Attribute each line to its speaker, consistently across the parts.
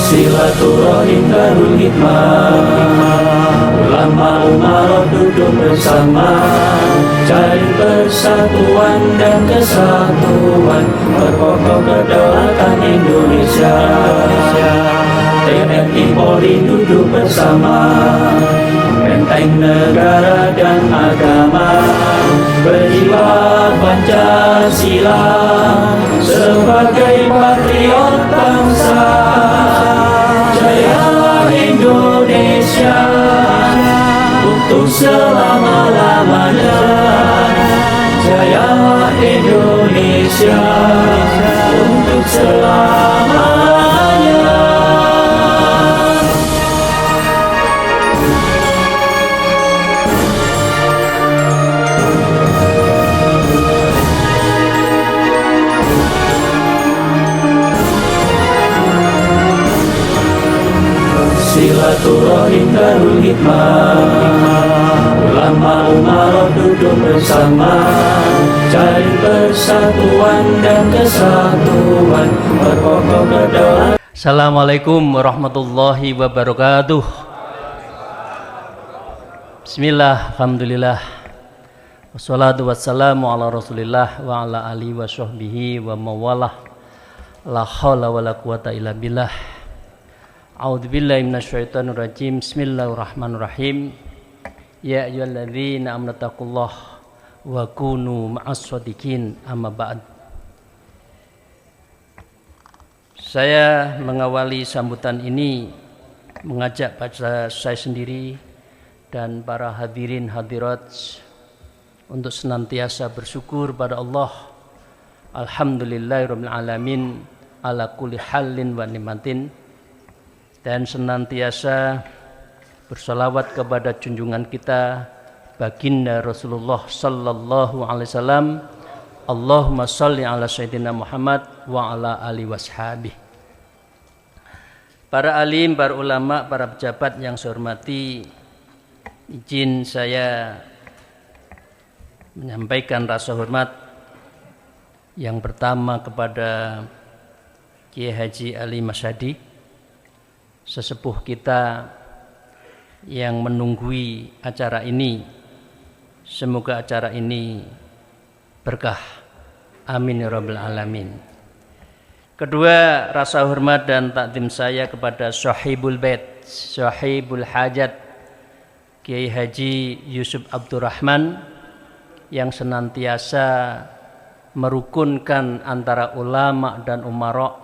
Speaker 1: Silaturahim darul hikmah, ulama umarok duduk bersama, cari persatuan dan kesatuan, berpokok kedaulatan Indonesia. TNI Polri duduk bersama, benteng negara dan agama, berjiwa Pancasila sebagai patriot bangsa. Jayalah Indonesia untuk selama-lamanya. Jayalah Indonesia untuk selamanya. Silaturahim darul hikmah, ulama umarok duduk bersama, cari persatuan dan kesatuan, berpokok kedaulatan.
Speaker 2: Assalamualaikum warahmatullahi wabarakatuh. Bismillah, alhamdulillah, wassalatu wassalamu ala rasulillah wa ala alihi wa sahbihi wa mawalah. La hawla wa la quwata illa billah. A'udzubillahi minasyaitonirrajim. Bismillahirrahmanirrahim. Ya ayyuhalladzina amanu taqullaha wa kunu ma'as shadiqin. Amma ba'd. Saya mengawali sambutan ini mengajak pada saya sendiri dan para hadirin hadirat untuk senantiasa bersyukur pada Allah. Alhamdulillahirabbil alamin ala kulli halin wa ni'matin, dan senantiasa bersalawat kepada junjungan kita baginda Rasulullah sallallahu alaihi wasallam. Allahumma shalli ala sayyidina Muhammad wa ala alihi washabihi. Para alim, para ulama, para pejabat yang saya hormati, izin saya menyampaikan rasa hormat yang pertama kepada Kiai Haji Ali Masyadi, sesepuh kita yang menunggui acara ini. Semoga acara ini berkah, amin ya rabbal alamin. Kedua, rasa hormat dan takdim saya kepada Sahibul Bait, Sahibul Hajat, Kiai Haji Yusuf Abdurrahman, yang senantiasa merukunkan antara ulama dan umarok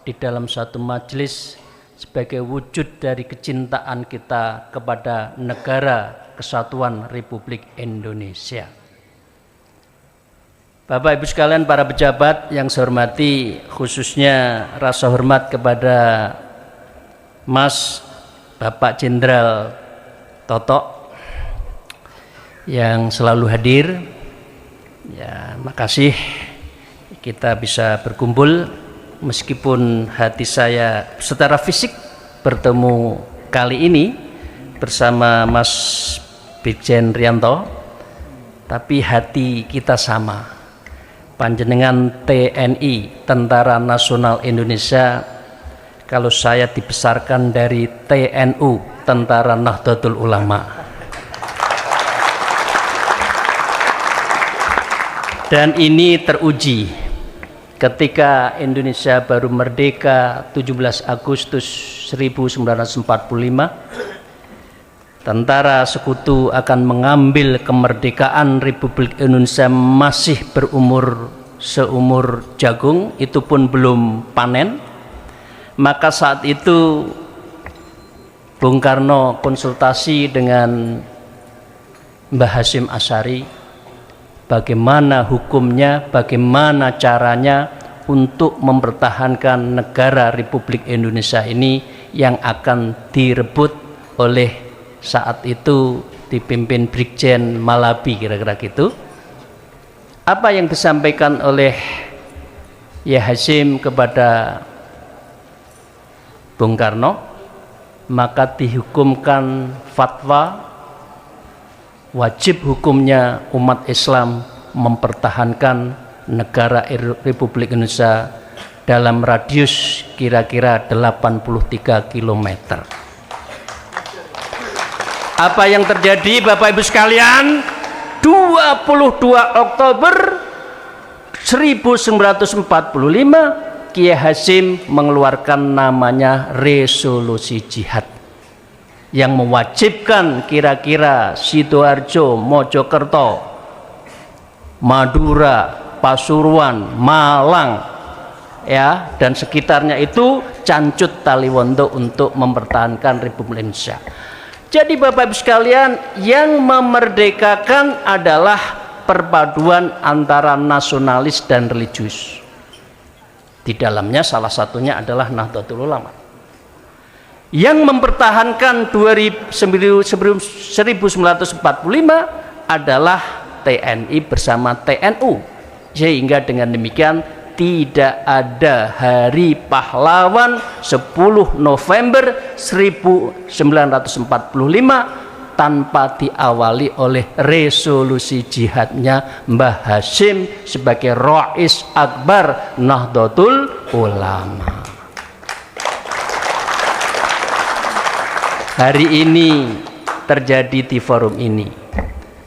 Speaker 2: di dalam satu majelis sebagai wujud dari kecintaan kita kepada negara kesatuan Republik Indonesia. Bapak Ibu sekalian, para pejabat yang saya hormati, khususnya rasa hormat kepada Mas Bapak Jenderal Toto yang selalu hadir. Ya, makasih kita bisa berkumpul meskipun hati saya secara fisik bertemu kali ini bersama Mas Brigjen Rianto, tapi hati kita sama. Panjenengan TNI, Tentara Nasional Indonesia, kalau saya dibesarkan dari TNU, Tentara Nahdlatul Ulama. Dan ini teruji ketika Indonesia baru merdeka 17 Agustus 1945. Tentara sekutu akan mengambil kemerdekaan Republik Indonesia masih berumur seumur jagung, itu pun belum panen. Maka saat itu Bung Karno konsultasi dengan Mbah Hasyim Asy'ari, bagaimana hukumnya, bagaimana caranya untuk mempertahankan negara Republik Indonesia ini yang akan direbut oleh saat itu dipimpin Brigjen Malabi, kira-kira gitu. Apa yang disampaikan oleh Yai Hasyim kepada Bung Karno, maka dihukumkan fatwa wajib hukumnya umat Islam mempertahankan negara Republik Indonesia dalam radius kira-kira 83 km. Apa yang terjadi Bapak Ibu sekalian? 22 Oktober 1945 Kiai Hasyim mengeluarkan namanya resolusi jihad yang mewajibkan kira-kira Sidoarjo, Mojokerto, Madura, Pasuruan, Malang ya dan sekitarnya itu Cancut Taliwondo untuk mempertahankan Republik Indonesia. Jadi Bapak Ibu sekalian, yang memerdekakan adalah perpaduan antara nasionalis dan religius. Di dalamnya salah satunya adalah Nahdlatul Ulama. Yang mempertahankan 1945 adalah TNI bersama TNU. Sehingga dengan demikian tidak ada hari pahlawan 10 November 1945 tanpa diawali oleh resolusi jihadnya Mbah Hasyim sebagai Rais Akbar Nahdlatul Ulama. Hari ini terjadi di forum ini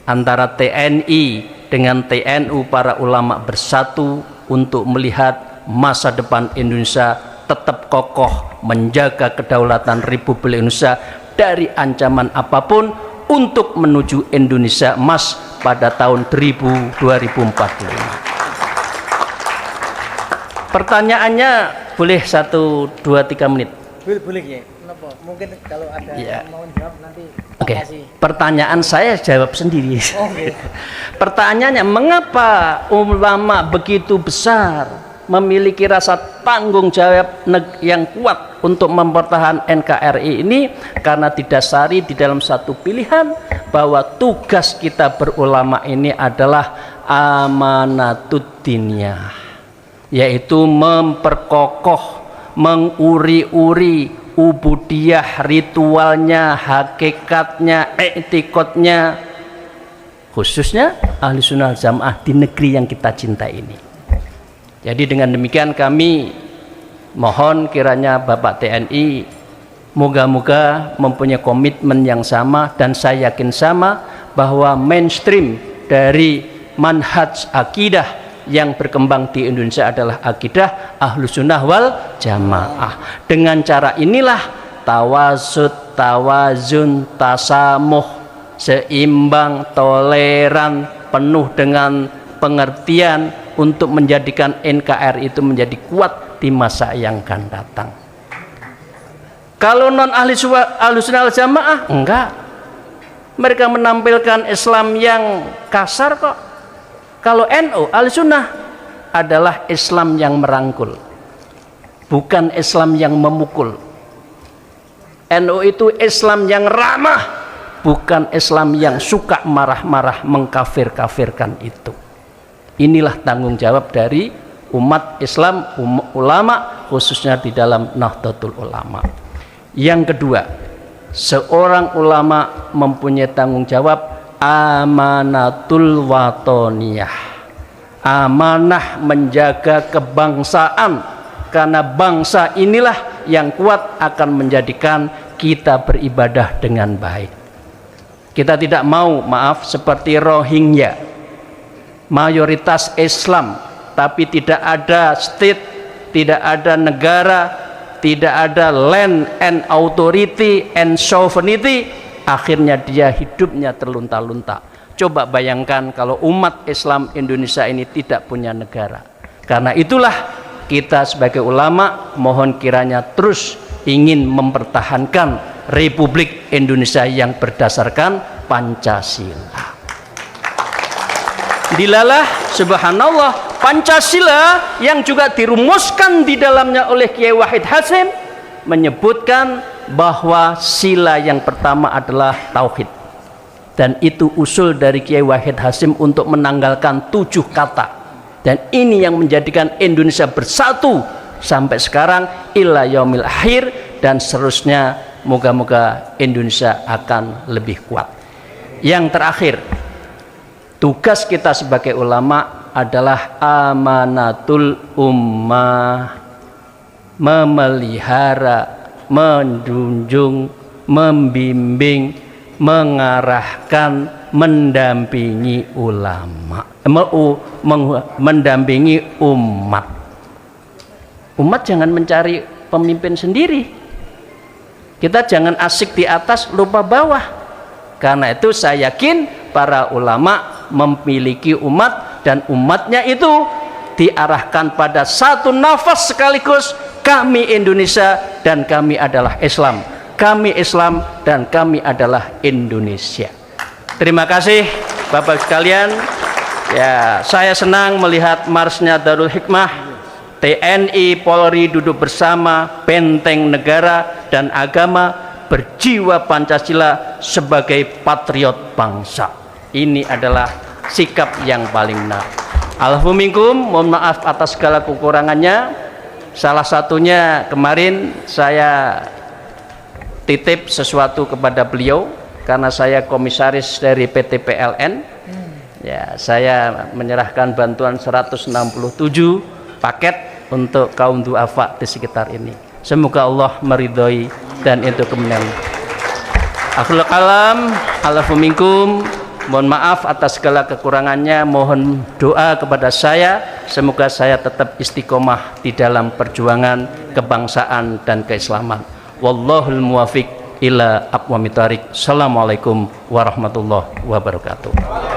Speaker 2: antara TNI dengan TNU, para ulama bersatu untuk melihat masa depan Indonesia tetap kokoh menjaga kedaulatan Republik Indonesia dari ancaman apapun untuk menuju Indonesia emas pada tahun 2045. Pertanyaannya boleh 1, 2, 3 menit?
Speaker 3: Boleh ya. Kenapa? Mungkin kalau ada yang mau jawab nanti.
Speaker 2: Oke. Pertanyaan saya jawab sendiri.
Speaker 3: Okay.
Speaker 2: Pertanyaannya, mengapa ulama begitu besar memiliki rasa tanggung jawab yang kuat untuk mempertahankan NKRI ini? Karena didasari di dalam satu pilihan bahwa tugas kita berulama ini adalah amanatud diniyah, yaitu memperkokoh, menguri-uri ubudiyah, ritualnya, hakikatnya, etikotnya, khususnya ahli sunnah jamaah di negeri yang kita cintai ini. Jadi dengan demikian kami mohon kiranya Bapak TNI moga-moga mempunyai komitmen yang sama, dan saya yakin sama bahwa mainstream dari manhaj akidah yang berkembang di Indonesia adalah akidah Ahlus Sunnah wal Jamaah. Dengan cara inilah tawasud, tawazun, tasamuh, seimbang, toleran, penuh dengan pengertian untuk menjadikan NKRI itu menjadi kuat di masa yang akan datang. Kalau non Ahlus Sunnah wal Jamaah enggak, mereka menampilkan Islam yang kasar kok. Kalau NU Ahlussunnah adalah Islam yang merangkul, bukan Islam yang memukul. NU itu Islam yang ramah, bukan Islam yang suka marah-marah mengkafir-kafirkan itu. Inilah tanggung jawab dari umat Islam, ulama, khususnya di dalam Nahdlatul Ulama. Yang kedua, seorang ulama mempunyai tanggung jawab amanatul watoniyah, amanah menjaga kebangsaan, karena bangsa inilah yang kuat akan menjadikan kita beribadah dengan baik. Kita tidak mau, maaf, seperti Rohingya, mayoritas Islam tapi tidak ada state, tidak ada negara, tidak ada land and authority and sovereignty, akhirnya dia hidupnya terlunta-lunta. Coba bayangkan kalau umat Islam Indonesia ini tidak punya negara. Karena itulah kita sebagai ulama mohon kiranya terus ingin mempertahankan Republik Indonesia yang berdasarkan Pancasila. Dilalah subhanallah, Pancasila yang juga dirumuskan di dalamnya oleh Kiai Wahid Hasyim menyebutkan bahwa sila yang pertama adalah tauhid, dan itu usul dari Kiai Wahid Hasyim untuk menanggalkan 7 kata, dan ini yang menjadikan Indonesia bersatu sampai sekarang ila yaumil akhir, dan seterusnya. Moga-moga Indonesia akan lebih kuat. Yang terakhir, tugas kita sebagai ulama adalah amanatul ummah memelihara, menjunjung, membimbing, mengarahkan, mendampingi ulama, mendampingi umat. Umat jangan mencari pemimpin sendiri. Kita jangan asik di atas lupa bawah. Karena itu saya yakin para ulama memiliki umat, dan umatnya itu diarahkan pada satu nafas sekaligus, kami Indonesia dan kami adalah Islam, kami Islam dan kami adalah Indonesia. Terima kasih Bapak sekalian. Ya, saya senang melihat marsnya Darul Hikmah. TNI Polri duduk bersama, benteng negara dan agama, berjiwa Pancasila sebagai patriot bangsa. Ini adalah sikap yang paling benar. Allahu minkum, mohon maaf atas segala kekurangannya. Salah satunya kemarin saya titip sesuatu kepada beliau karena saya komisaris dari PT PLN. Ya, saya menyerahkan bantuan 167 paket untuk kaum duafa di sekitar ini. Semoga Allah meridhoi dan itu kemenangan. Akhirul kalam, alaikum minkum. Mohon maaf atas segala kekurangannya. Mohon doa kepada saya, semoga saya tetap istiqomah di dalam perjuangan kebangsaan dan keislaman. Wallahul muwafiq ila aqwamit thariq. Assalamualaikum warahmatullahi wabarakatuh.